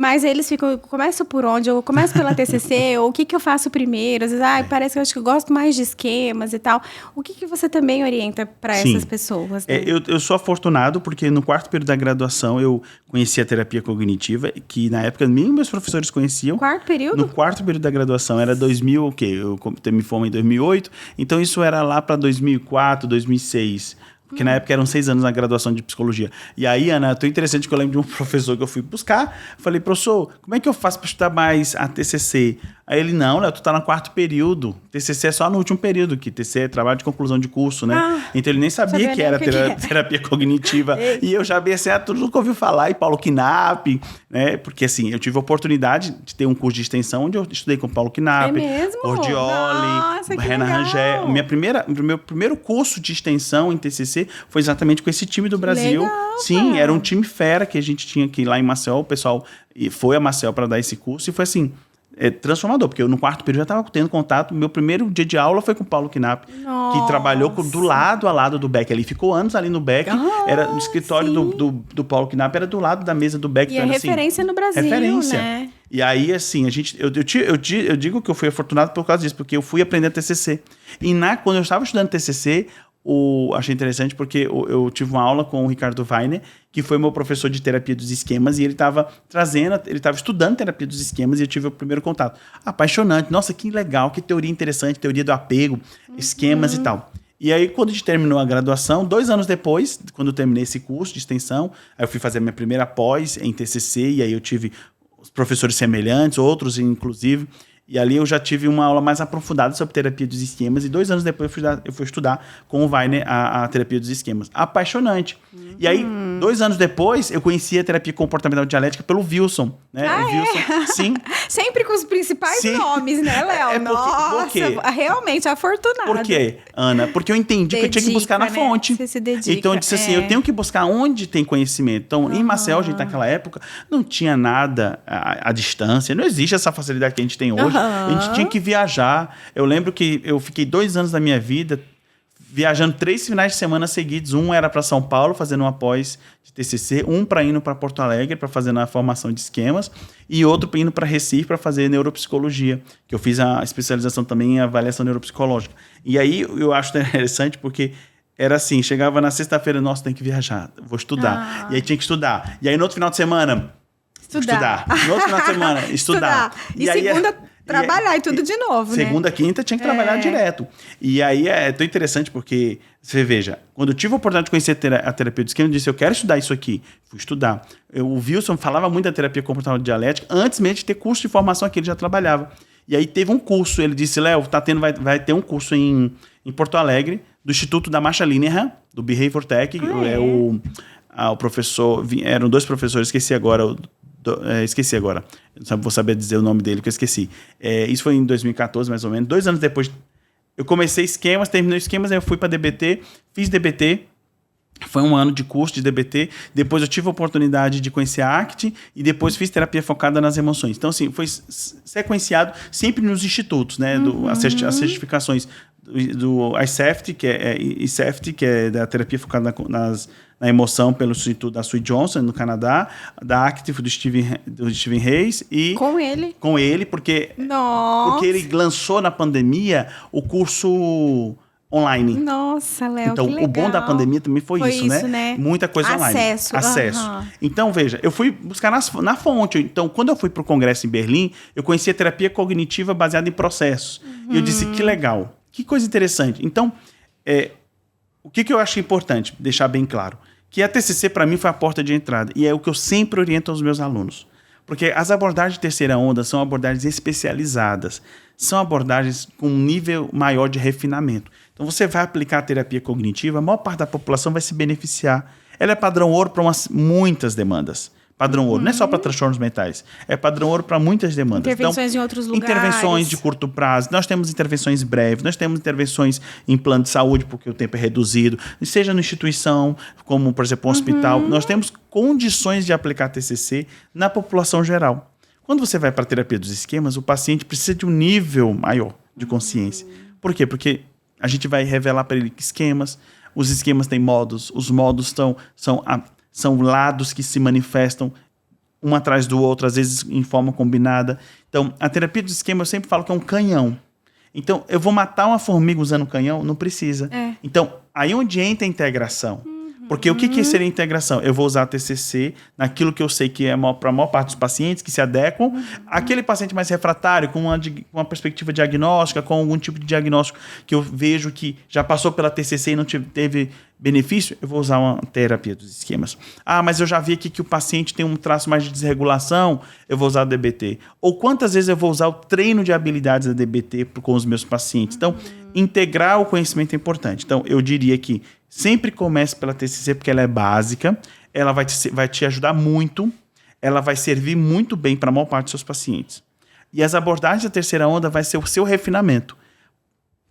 Mas eles ficam, começo por onde? Eu começo pela TCC, ou o que eu faço primeiro? Às vezes, parece que eu acho que eu gosto mais de esquemas e tal. O que você também orienta para essas pessoas? Né? Eu sou afortunado porque no 4º período da graduação eu conheci a terapia cognitiva, que na época nem meus professores conheciam. 4º período? No 4º período da graduação, era 2000, o quê? Eu me formei em 2008, então isso era lá para 2004, 2006. Porque na época eram 6 anos na graduação de psicologia. E aí, Ana, tô interessante que eu lembro de um professor que eu fui buscar. Falei, professor, como é que eu faço para estudar mais a TCC? Aí ele, não, Léo, tu tá no 4º período. TCC é só no último período, que TCC é trabalho de conclusão de curso, né? Então ele nem sabia que era terapia cognitiva. E eu já pensei, tudo nunca ouviu falar, e Paulo Knapp, né? Porque assim, eu tive a oportunidade de ter um curso de extensão onde eu estudei com Paulo Knapp, Cordioli, Renan Rangel. O meu primeiro curso de extensão em TCC foi exatamente com esse time do Brasil. Legal, sim, cara. Era um time fera que a gente tinha aqui lá em Maceió. O pessoal foi a Maceió para dar esse curso e foi assim... transformador, porque eu no 4º período já estava tendo contato. Meu primeiro dia de aula foi com o Paulo Knapp, que trabalhou do lado a lado do Beck. Ele ficou anos ali no Beck. Era o escritório do Paulo Knapp, era do lado da mesa do Beck. E então, é referência no Brasil, né? E aí, assim, eu digo que eu fui afortunado por causa disso, porque eu fui aprender TCC. E quando eu estava estudando TCC, achei interessante porque eu tive uma aula com o Ricardo Weiner, que foi meu professor de terapia dos esquemas, e ele estava estudando terapia dos esquemas, e eu tive o primeiro contato. Apaixonante, nossa, que legal, que teoria interessante, teoria do apego, esquemas e tal. E aí, quando a gente terminou a graduação, 2 anos depois, quando eu terminei esse curso de extensão, aí eu fui fazer a minha primeira pós em TCC, e aí eu tive os professores semelhantes, outros inclusive. E ali eu já tive uma aula mais aprofundada sobre terapia dos esquemas. E 2 anos depois eu fui estudar com o Weiner a terapia dos esquemas. Apaixonante. E aí, 2 anos depois, eu conheci a terapia comportamental dialética pelo Wilson. Né? O Wilson, sim. Sempre com os principais nomes, né, Léo? Nossa, realmente afortunado. Por quê, Ana? Porque eu entendi que eu tinha que buscar na fonte. Você se dedica. Então eu disse assim, eu tenho que buscar onde tem conhecimento. Então, em Maceió, a gente naquela época, não tinha nada à distância. Não existe essa facilidade que a gente tem hoje. A gente tinha que viajar. Eu lembro que eu fiquei 2 anos da minha vida viajando 3 finais de semana seguidos. Um era para São Paulo, fazendo uma pós de TCC. Um para indo para Porto Alegre, para fazer a formação de esquemas. E outro indo para Recife, para fazer neuropsicologia. Que eu fiz a especialização também em avaliação neuropsicológica. E aí eu acho interessante porque... Era assim, chegava na sexta-feira, nossa, tem que viajar, vou estudar. E aí tinha que estudar. E aí no outro final de semana, estudar. No outro final de semana, estudar. E aí, segunda, trabalhar e tudo de novo, segunda, quinta, tinha que trabalhar direto. E aí é tão interessante porque, você veja, quando eu tive a oportunidade de conhecer a terapia do esquema, eu disse, eu quero estudar isso aqui. Fui estudar. O Wilson falava muito da terapia comportamental dialética, antes mesmo de ter curso de formação aqui, ele já trabalhava. E aí teve um curso, ele disse, Léo, vai ter um curso em Porto Alegre, do Instituto da Marsha Linehan, do Behavior Tech, o professor, eram 2 professores, esqueci agora, vou saber dizer o nome dele, que eu esqueci. Isso foi em 2014, mais ou menos, 2 anos depois, eu comecei esquemas, terminei esquemas, aí eu fui para DBT, fiz DBT, foi 1 ano de curso de DBT, depois eu tive a oportunidade de conhecer a ACT e depois fiz terapia focada nas emoções. Então, assim, foi sequenciado sempre nos institutos, né, as certificações do ICEFT, que é da terapia focada na emoção pelo Instituto da Sue Johnson, no Canadá, da Active do Steven Hayes. E com ele, porque ele lançou na pandemia o curso online. Nossa, Léo, então, que legal. O bom da pandemia também foi isso, né? Muita coisa online. Acesso. Então, veja, eu fui buscar na fonte. Então, quando eu fui para o congresso em Berlim, eu conheci a terapia cognitiva baseada em processos. E eu disse, que legal, que coisa interessante. Então, o que eu acho importante deixar bem claro? Que a TCC, para mim, foi a porta de entrada. E é o que eu sempre oriento aos meus alunos. Porque as abordagens de terceira onda são abordagens especializadas. São abordagens com um nível maior de refinamento. Então, você vai aplicar a terapia cognitiva, a maior parte da população vai se beneficiar. Ela é padrão ouro para muitas demandas. Padrão ouro, não é só para transtornos mentais, é padrão ouro para muitas demandas. Intervenções em outros lugares. Intervenções de curto prazo, nós temos intervenções breves, nós temos intervenções em plano de saúde, porque o tempo é reduzido, seja na instituição, como, por exemplo, um hospital, nós temos condições de aplicar TCC na população geral. Quando você vai para a terapia dos esquemas, o paciente precisa de um nível maior de consciência. Por quê? Porque a gente vai revelar para ele esquemas, os esquemas têm modos, os modos são lados que se manifestam um atrás do outro, às vezes em forma combinada. Então, a terapia do esquema, eu sempre falo que é um canhão. Então, eu vou matar uma formiga usando um canhão? Não precisa. Então, aí onde entra a integração? Porque o que seria integração? Eu vou usar a TCC naquilo que eu sei que é para a maior parte dos pacientes que se adequam. Aquele paciente mais refratário, com uma perspectiva diagnóstica, com algum tipo de diagnóstico que eu vejo que já passou pela TCC e não teve Benefício, eu vou usar uma terapia dos esquemas. Ah, mas eu já vi aqui que o paciente tem um traço mais de desregulação, eu vou usar o DBT. Ou quantas vezes eu vou usar o treino de habilidades da DBT com os meus pacientes. Então, integrar o conhecimento é importante. Então, eu diria que sempre comece pela TCC, porque ela é básica, ela vai te ajudar muito, ela vai servir muito bem para a maior parte dos seus pacientes. E as abordagens da terceira onda vai ser o seu refinamento.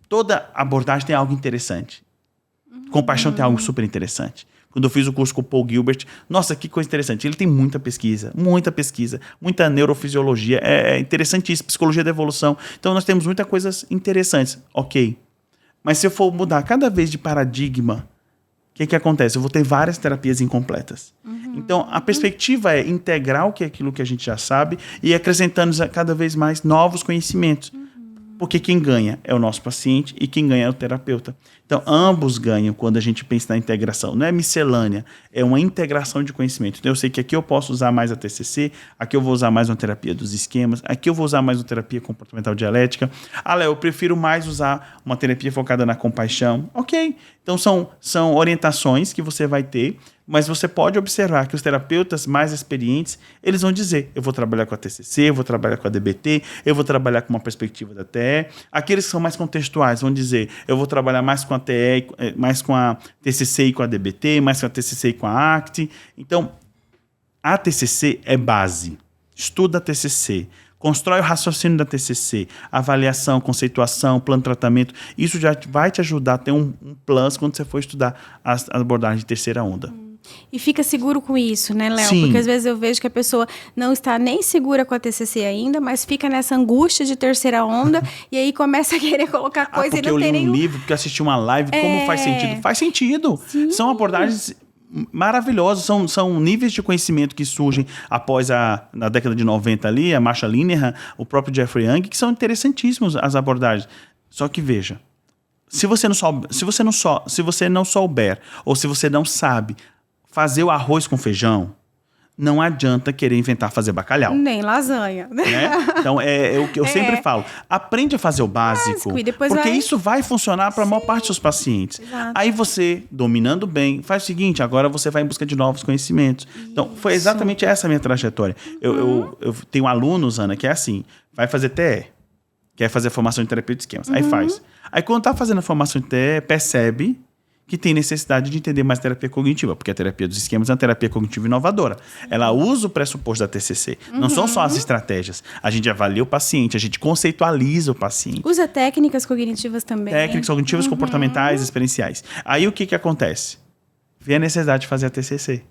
Toda abordagem tem algo interessante. Compaixão tem algo super interessante. Quando eu fiz o curso com o Paul Gilbert, nossa, que coisa interessante. Ele tem muita pesquisa, muita neurofisiologia, é interessantíssimo, psicologia da evolução. Então, nós temos muitas coisas interessantes. Ok. Mas se eu for mudar cada vez de paradigma, o que acontece? Eu vou ter várias terapias incompletas. Então, a perspectiva é integrar aquilo que a gente já sabe e acrescentando cada vez mais novos conhecimentos. Porque quem ganha é o nosso paciente e quem ganha é o terapeuta. Então, ambos ganham quando a gente pensa na integração. Não é miscelânea, é uma integração de conhecimento. Então, eu sei que aqui eu posso usar mais a TCC, aqui eu vou usar mais uma terapia dos esquemas, aqui eu vou usar mais uma terapia comportamental dialética. Ah, Léo, eu prefiro mais usar uma terapia focada na compaixão. Ok. Então, são orientações que você vai ter, mas você pode observar que os terapeutas mais experientes, eles vão dizer, eu vou trabalhar com a TCC, eu vou trabalhar com a DBT, eu vou trabalhar com uma perspectiva da TE. Aqueles que são mais contextuais vão dizer, eu vou trabalhar mais com a TE, mais com a TCC e com a DBT, mais com a TCC e com a ACT. Então, a TCC é base. Estuda a TCC. Constrói o raciocínio da TCC, avaliação, conceituação, plano de tratamento. Isso já vai te ajudar a ter um plus quando você for estudar a abordagem de terceira onda. E fica seguro com isso, né, Léo? Sim. Porque às vezes eu vejo que a pessoa não está nem segura com a TCC ainda, mas fica nessa angústia de terceira onda e aí começa a querer colocar coisa e não tem nenhum... Porque eu li um livro, porque eu assisti uma live, como faz sentido? Faz sentido. Sim. São abordagens maravilhosos, são níveis de conhecimento que surgem após na década de 90 ali, a Marsha Linehan, o próprio Jeffrey Young, que são interessantíssimos as abordagens. Só que veja, se você não souber ou se você não sabe fazer o arroz com feijão, não adianta querer inventar fazer bacalhau. Nem lasanha. Né? Então, é o que eu sempre falo. Aprende a fazer o básico, porque isso vai funcionar para a maior parte dos seus pacientes. Exato. Aí você, dominando bem, faz o seguinte, agora você vai em busca de novos conhecimentos. Então, foi exatamente essa a minha trajetória. Eu tenho alunos, Ana, que é assim, vai fazer TE, quer fazer formação de terapia de esquemas. Aí faz. Aí quando está fazendo a formação de TE, percebe que tem necessidade de entender mais terapia cognitiva, porque a terapia dos esquemas é uma terapia cognitiva inovadora. Ela usa o pressuposto da TCC. Não são só as estratégias. A gente avalia o paciente, a gente conceitualiza o paciente. Usa técnicas cognitivas também. Técnicas cognitivas, comportamentais, experienciais. Aí o que acontece? Vem a necessidade de fazer a TCC.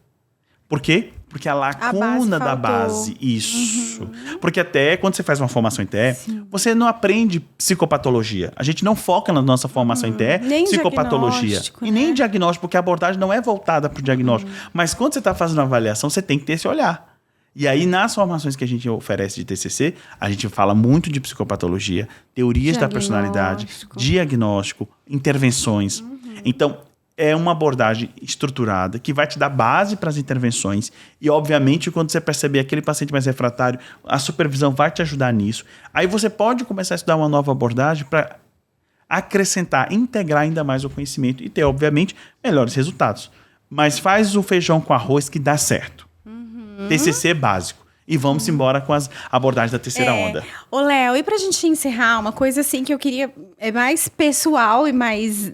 Por quê? Porque a lacuna da base, isso. Porque até quando você faz uma formação em TE, você não aprende psicopatologia. A gente não foca na nossa formação em TE, nem psicopatologia. E nem diagnóstico, porque a abordagem não é voltada para o diagnóstico. Mas quando você está fazendo uma avaliação, você tem que ter esse olhar. E aí, nas formações que a gente oferece de TCC, a gente fala muito de psicopatologia, teorias da personalidade, diagnóstico, intervenções. Então, é uma abordagem estruturada que vai te dar base para as intervenções e, obviamente, quando você perceber aquele paciente mais refratário, a supervisão vai te ajudar nisso. Aí você pode começar a estudar uma nova abordagem para acrescentar, integrar ainda mais o conhecimento e ter, obviamente, melhores resultados. Mas faz o feijão com arroz que dá certo. TCC básico. E vamos embora com as abordagens da terceira onda. Ô, Léo, e pra gente encerrar, uma coisa assim que eu queria, é mais pessoal e mais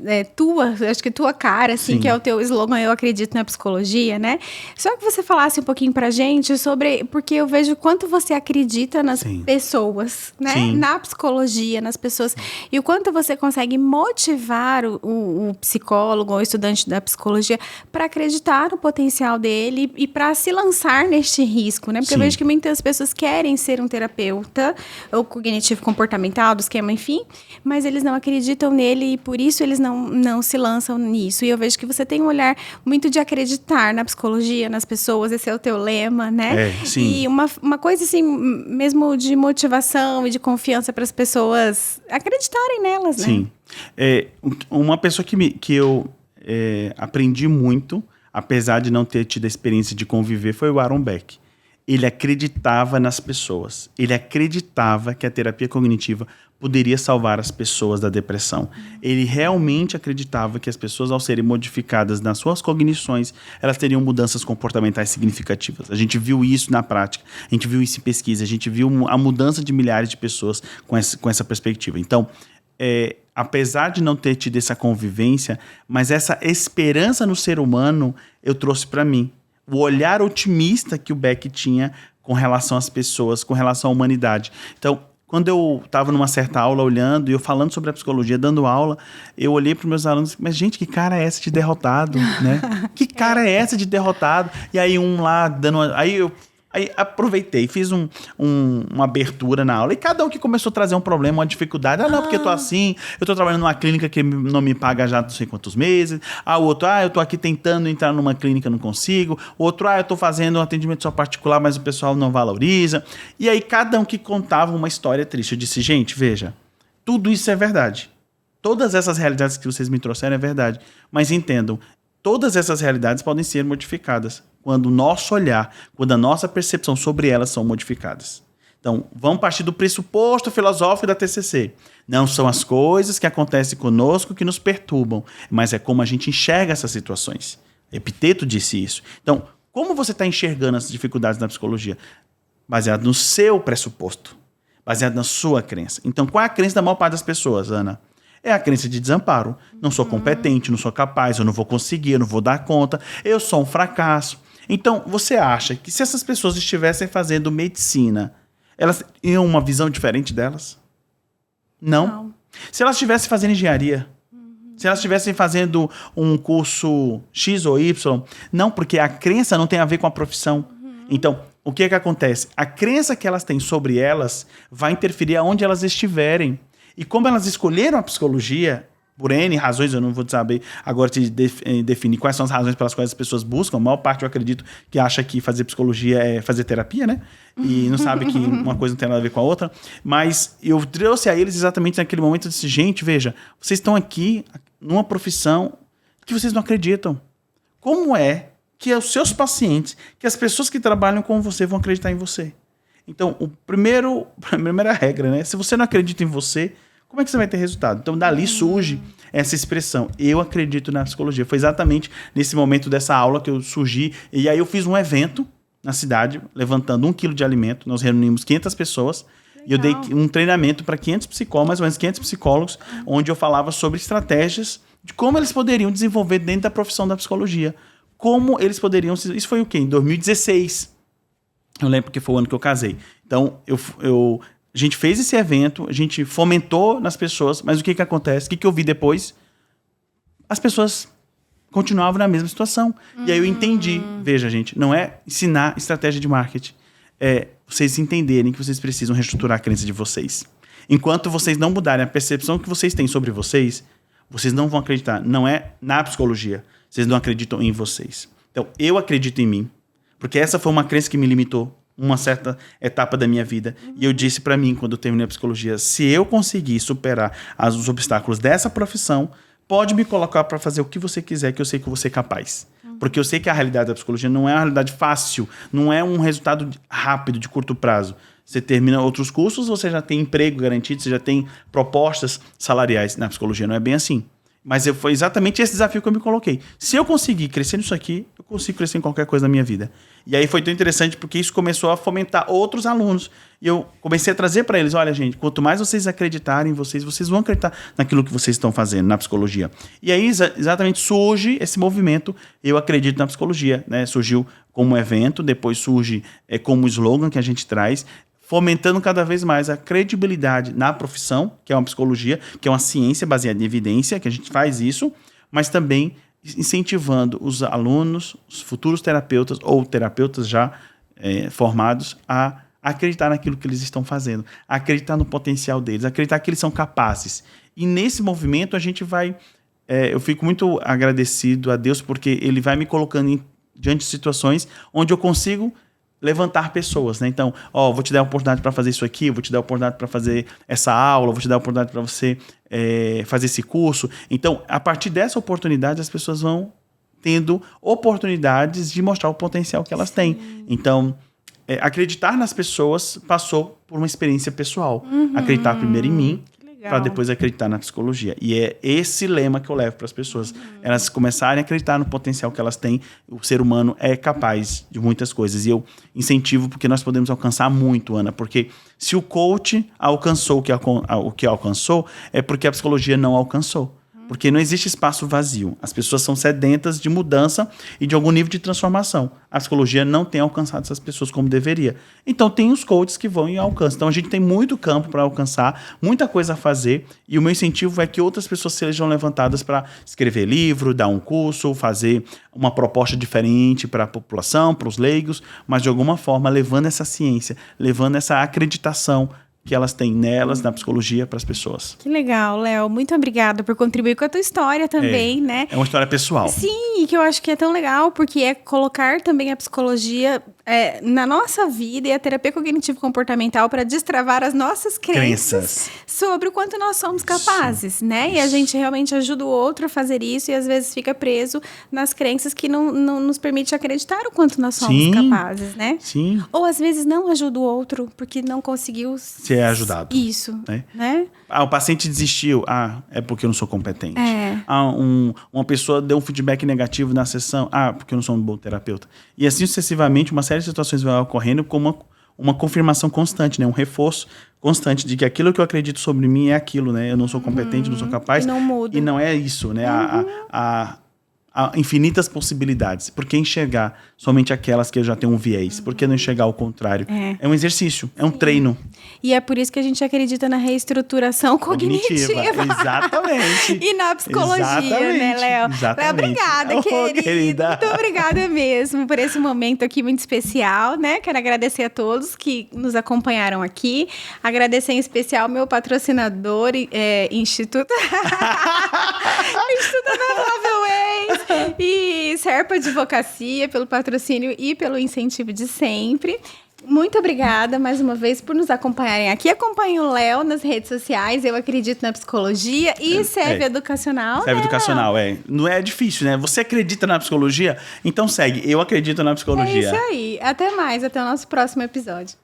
acho que tua cara, assim, que é o teu slogan, eu acredito na psicologia, né? Só que você falasse um pouquinho pra gente sobre, porque eu vejo quanto você acredita nas pessoas, né? Sim. Na psicologia, nas pessoas. E o quanto você consegue motivar o psicólogo ou estudante da psicologia para acreditar no potencial dele e para se lançar neste risco, né? Porque eu vejo que muitas pessoas querem ser um terapeuta, ou cognitivo comportamental, do esquema, enfim, mas eles não acreditam nele e por isso eles não se lançam nisso. E eu vejo que você tem um olhar muito de acreditar na psicologia, nas pessoas, esse é o teu lema, né? Sim. E uma coisa assim, mesmo de motivação e de confiança para as pessoas acreditarem nelas, né? Sim. Uma pessoa que eu aprendi muito, apesar de não ter tido a experiência de conviver, foi o Aaron Beck. Ele acreditava nas pessoas. Ele acreditava que a terapia cognitiva poderia salvar as pessoas da depressão. Ele realmente acreditava que as pessoas, ao serem modificadas nas suas cognições, elas teriam mudanças comportamentais significativas. A gente viu isso na prática, a gente viu isso em pesquisa, a gente viu a mudança de milhares de pessoas com essa perspectiva. Então, apesar de não ter tido essa convivência, mas essa esperança no ser humano, eu trouxe para mim. O olhar otimista que o Beck tinha com relação às pessoas, com relação à humanidade. Então, quando eu estava numa certa aula olhando e eu falando sobre a psicologia, dando aula, eu olhei para os meus alunos, mas gente, que cara é essa de derrotado, né? Que cara é essa de derrotado? E aí um lá dando... Aí aproveitei, fiz uma abertura na aula e cada um que começou a trazer um problema, uma dificuldade. Não, porque eu tô assim, eu tô trabalhando numa clínica que não me paga já não sei quantos meses. O outro, eu tô aqui tentando entrar numa clínica, não consigo. O outro, eu tô fazendo um atendimento só particular, mas o pessoal não valoriza. E aí cada um que contava uma história triste. Eu disse, gente, veja, tudo isso é verdade. Todas essas realidades que vocês me trouxeram é verdade. Mas entendam, todas essas realidades podem ser modificadas quando o nosso olhar, quando a nossa percepção sobre elas são modificadas. Então, vamos partir do pressuposto filosófico da TCC. Não são as coisas que acontecem conosco que nos perturbam, mas é como a gente enxerga essas situações. Epiteto disse isso. Então, como você está enxergando as dificuldades na psicologia? Baseado no seu pressuposto, baseado na sua crença. Então, qual é a crença da maior parte das pessoas, Ana? É a crença de desamparo. Não sou competente, não sou capaz, eu não vou conseguir, eu não vou dar conta, eu sou um fracasso. Então, você acha que se essas pessoas estivessem fazendo medicina, elas teriam uma visão diferente delas? Não. Se elas estivessem fazendo engenharia, se elas estivessem fazendo um curso X ou Y, não, porque a crença não tem a ver com a profissão. Então, o que acontece? A crença que elas têm sobre elas vai interferir aonde elas estiverem. E como elas escolheram a psicologia, por N razões, eu não vou saber agora te definir quais são as razões pelas quais as pessoas buscam. A maior parte, eu acredito, que acha que fazer psicologia é fazer terapia, né? E não sabe que uma coisa não tem nada a ver com a outra. Mas eu trouxe a eles exatamente naquele momento e disse, gente, veja, vocês estão aqui numa profissão que vocês não acreditam. Como é que os seus pacientes, que as pessoas que trabalham com você vão acreditar em você? Então, a primeira regra, né? Se você não acredita em você, como é que você vai ter resultado? Então, dali surge essa expressão. Eu acredito na psicologia. Foi exatamente nesse momento dessa aula que eu surgi. E aí eu fiz um evento na cidade, levantando 1 quilo de alimento. Nós reunimos 500 pessoas. Legal. E eu dei um treinamento para 500 psicólogos, mais ou menos 500 psicólogos, onde eu falava sobre estratégias de como eles poderiam desenvolver dentro da profissão da psicologia. Como eles poderiam... Isso foi o quê? Em 2016. Eu lembro que foi o ano que eu casei. Então, a gente fez esse evento, a gente fomentou nas pessoas, mas o que acontece? O que eu vi depois? As pessoas continuavam na mesma situação. E aí eu entendi. Veja, gente, não é ensinar estratégia de marketing. É vocês entenderem que vocês precisam reestruturar a crença de vocês. Enquanto vocês não mudarem a percepção que vocês têm sobre vocês, vocês não vão acreditar. Não é na psicologia. Vocês não acreditam em vocês. Então, eu acredito em mim, porque essa foi uma crença que me limitou uma certa etapa da minha vida. E eu disse para mim, quando eu terminei a psicologia, se eu conseguir superar os obstáculos dessa profissão, pode me colocar para fazer o que você quiser, que eu sei que eu vou ser capaz. Porque eu sei que a realidade da psicologia não é uma realidade fácil, não é um resultado rápido, de curto prazo. Você termina outros cursos, você já tem emprego garantido, você já tem propostas salariais. Na psicologia não é bem assim. Mas foi exatamente esse desafio que eu me coloquei. Se eu conseguir crescer nisso aqui, eu consigo crescer em qualquer coisa na minha vida. E aí foi tão interessante porque isso começou a fomentar outros alunos. E eu comecei a trazer para eles, olha, gente, quanto mais vocês acreditarem em vocês, vocês vão acreditar naquilo que vocês estão fazendo na psicologia. E aí exatamente surge esse movimento, eu acredito na psicologia, né? Surgiu como evento, depois surge como slogan que a gente traz, fomentando cada vez mais a credibilidade na profissão, que é uma psicologia, que é uma ciência baseada em evidência, que a gente faz isso, mas também incentivando os alunos, os futuros terapeutas ou terapeutas já formados a acreditar naquilo que eles estão fazendo, a acreditar no potencial deles, a acreditar que eles são capazes. E nesse movimento a gente vai... eu fico muito agradecido a Deus porque Ele vai me colocando diante de situações onde eu consigo levantar pessoas, né? Então, vou te dar a oportunidade para fazer isso aqui, vou te dar a oportunidade para fazer essa aula, vou te dar a oportunidade para você fazer esse curso. Então, a partir dessa oportunidade, as pessoas vão tendo oportunidades de mostrar o potencial que elas têm. Então, acreditar nas pessoas passou por uma experiência pessoal. Acreditar primeiro em mim, para depois acreditar na psicologia. E é esse lema que eu levo para as pessoas. Elas começarem a acreditar no potencial que elas têm. O ser humano é capaz de muitas coisas. E eu incentivo porque nós podemos alcançar muito, Ana. Porque se o coach alcançou o que alcançou, é porque a psicologia não alcançou. Porque não existe espaço vazio. As pessoas são sedentas de mudança e de algum nível de transformação. A psicologia não tem alcançado essas pessoas como deveria. Então, tem os coaches que vão e alcançam. Então, a gente tem muito campo para alcançar, muita coisa a fazer. E o meu incentivo é que outras pessoas sejam levantadas para escrever livro, dar um curso, fazer uma proposta diferente para a população, para os leigos, mas, de alguma forma, levando essa ciência, levando essa acreditação que elas têm nelas, na psicologia, para as pessoas. Que legal, Léo. Muito obrigada por contribuir com a tua história também, né? É uma história pessoal. Sim, e que eu acho que é tão legal, porque é colocar também a psicologia na nossa vida e a terapia cognitivo-comportamental para destravar as nossas crenças sobre o quanto nós somos capazes, né? E a gente realmente ajuda o outro a fazer isso e às vezes fica preso nas crenças que não nos permite acreditar o quanto nós somos capazes, né? Sim. Ou às vezes não ajuda o outro porque não conseguiu ser ajudado. Isso, né? O paciente desistiu. É porque eu não sou competente. Uma pessoa deu um feedback negativo na sessão. Porque eu não sou um bom terapeuta. E assim sucessivamente, uma série de situações vai ocorrendo com uma confirmação constante, né? Um reforço constante de que aquilo que eu acredito sobre mim é aquilo, né? Eu não sou competente, não sou capaz. E não muda. E não é isso, né? Há infinitas possibilidades. Por que enxergar somente aquelas que já têm um viés? Por que não enxergar o contrário? É um exercício, é um treino. E é por isso que a gente acredita na reestruturação cognitiva. Exatamente. E na psicologia, né, Léo? Exatamente. Léo, obrigada, querida. Muito obrigada mesmo por esse momento aqui muito especial, né? Quero agradecer a todos que nos acompanharam aqui. Agradecer em especial ao meu patrocinador, Instituto Novel Ways e Serpa Advocacia pelo patrocínio e pelo incentivo de sempre. Muito obrigada mais uma vez por nos acompanharem aqui. Acompanhe o Léo nas redes sociais, Eu Acredito na Psicologia e Serve Educacional. Serve Educacional, Não é difícil, né? Você acredita na psicologia? Então segue, Eu Acredito na Psicologia. É isso aí. Até mais, até o nosso próximo episódio.